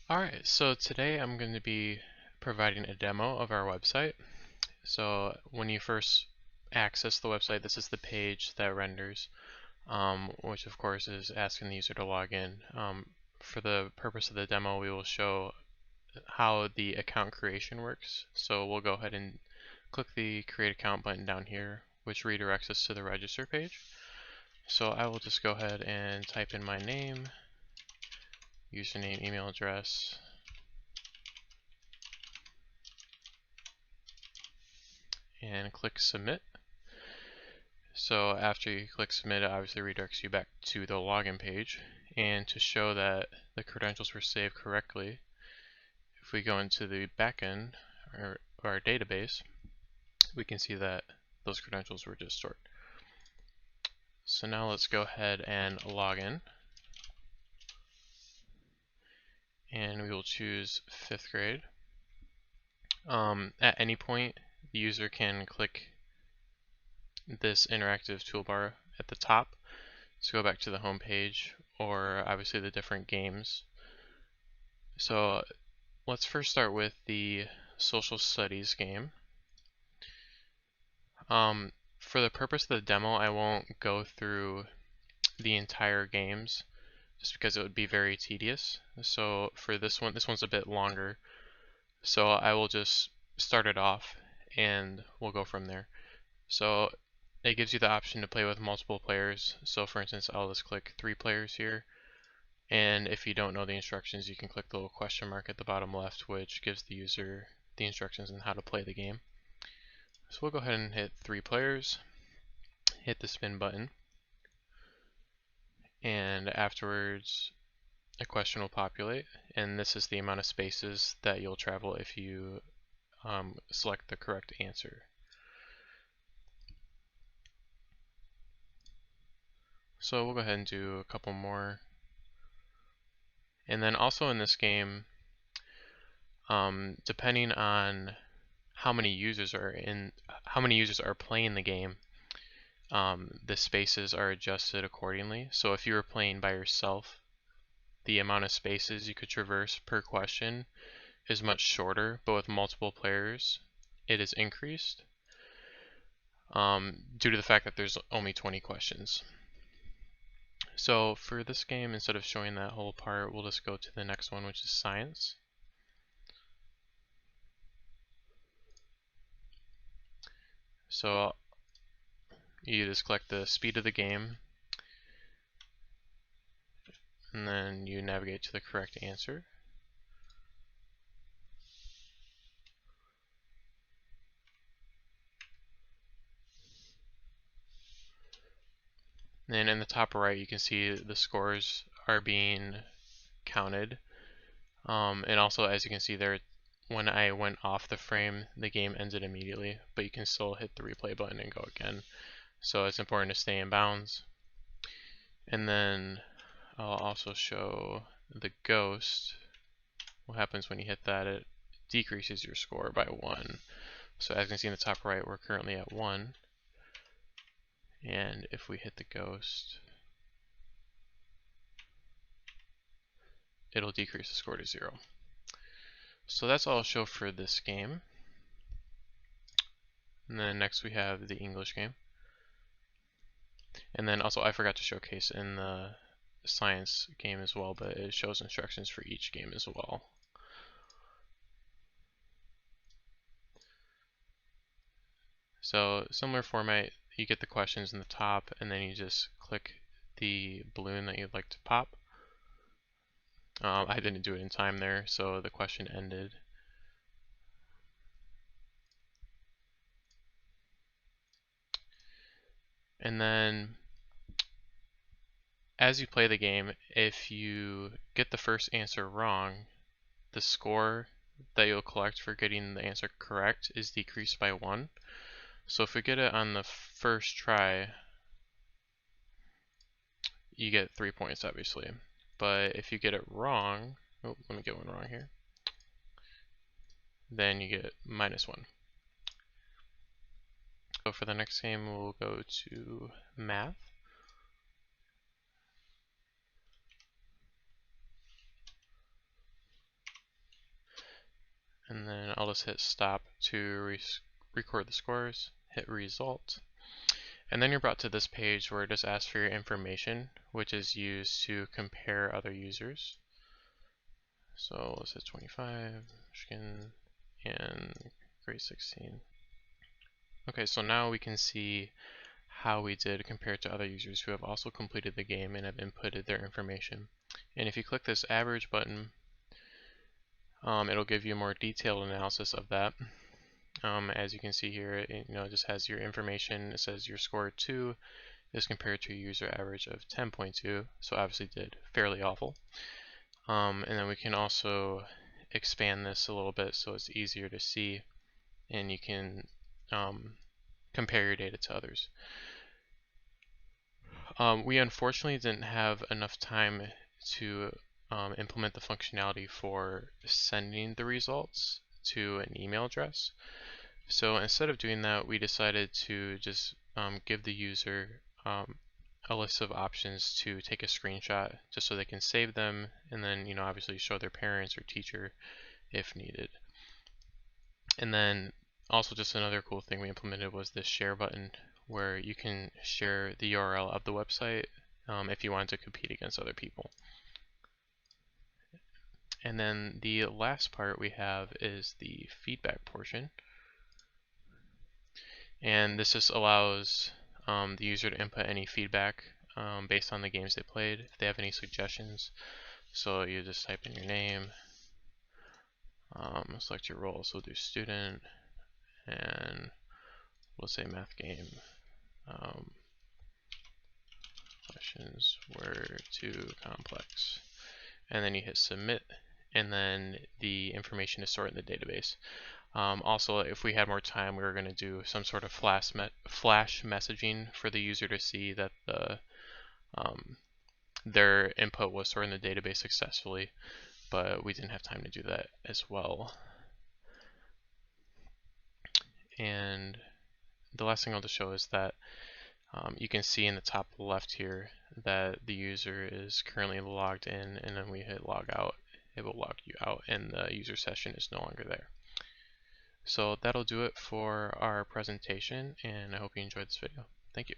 Alright, so today I'm going to be providing a demo of our website. So when you first access the website, this is the page that renders, which of course is asking the user to log in. For the purpose of the demo, we will show how the account creation works. So we'll go ahead and click the Create Account button down here, which redirects us to the Register page. So I will just go ahead and type in my name, username, email address, and click Submit. So after you click Submit, it obviously redirects you back to the login page. And to show that the credentials were saved correctly, if we go into the backend or our database, we can see that those credentials were just stored. So now let's go ahead and log in. And we will choose 5th grade. At any point, the user can click this interactive toolbar at the top to go back to the home page, or obviously the different games. So let's first start with the social studies game. For the purpose of the demo, I won't go through the entire games just because it would be very tedious. So for this one's a bit longer. So I will just start it off and we'll go from there. So it gives you the option to play with multiple players. So for instance, I'll just click 3 players here. And if you don't know the instructions, you can click the little question mark at the bottom left, which gives the user the instructions on how to play the game. So we'll go ahead and hit 3 players, hit the spin button, and afterwards a question will populate, and this is the amount of spaces that you'll travel if you select the correct answer. So we'll go ahead and do a couple more. And then also in this game, depending on how many users are playing the game, the spaces are adjusted accordingly. So if you were playing by yourself, the amount of spaces you could traverse per question is much shorter, but with multiple players, it is increased due to the fact that there's only 20 questions. So for this game, instead of showing that whole part, we'll just go to the next one, which is science. So you just click the speed of the game, and then you navigate to the correct answer. And in the top right, you can see the scores are being counted. And also, as you can see there, when I went off the frame, the game ended immediately, but you can still hit the replay button and go again. So it's important to stay in bounds. And then I'll also show the ghost. What happens when you hit that? It decreases your score by 1. So as you can see in the top right, we're currently at 1. And if we hit the ghost, it'll decrease the score to 0. So that's all I'll show for this game. And then next we have the English game. And then also I forgot to showcase in the science game as well, but it shows instructions for each game as well. So similar format, you get the questions in the top and then you just click the balloon that you'd like to pop. I didn't do it in time there, so the question ended. And then as you play the game, if you get the first answer wrong, the score that you'll collect for getting the answer correct is decreased by 1. So if we get it on the first try, you get 3 points obviously. But if you get it wrong, oh, let me get one wrong here, then you get -1. So for the next game, we'll go to math. and then I'll just hit stop to record the scores, hit result, and then you're brought to this page where it just asks for your information, which is used to compare other users. So let's hit 25, Michigan, and grade 16. Okay, so now we can see how we did compared to other users who have also completed the game and have inputted their information. And if you click this average button, it'll give you a more detailed analysis of that. As you can see here, it just has your information. It says your score 2 is compared to a user average of 10.2, so obviously did fairly awful. And then we can also expand this a little bit so it's easier to see, and you can compare your data to others. We unfortunately didn't have enough time to implement the functionality for sending the results to an email address. So instead of doing that, we decided to just give the user a list of options to take a screenshot just so they can save them, and then obviously show their parents or teacher if needed. And then also just another cool thing we implemented was this share button, where you can share the URL of the website if you want to compete against other people. And then the last part we have is the feedback portion. And this just allows the user to input any feedback based on the games they played, if they have any suggestions. So you just type in your name, select your role, so we'll do student, and we'll say math game. Questions were too complex. And then you hit submit, and then the information is stored in the database. Also, if we had more time, we were going to do some sort of flash messaging for the user to see that their input was stored in the database successfully, but we didn't have time to do that as well. And the last thing I'll just show is that you can see in the top left here that the user is currently logged in, and then we hit log out, it will log you out and the user session is no longer there. So that'll do it for our presentation, and I hope you enjoyed this video. Thank you.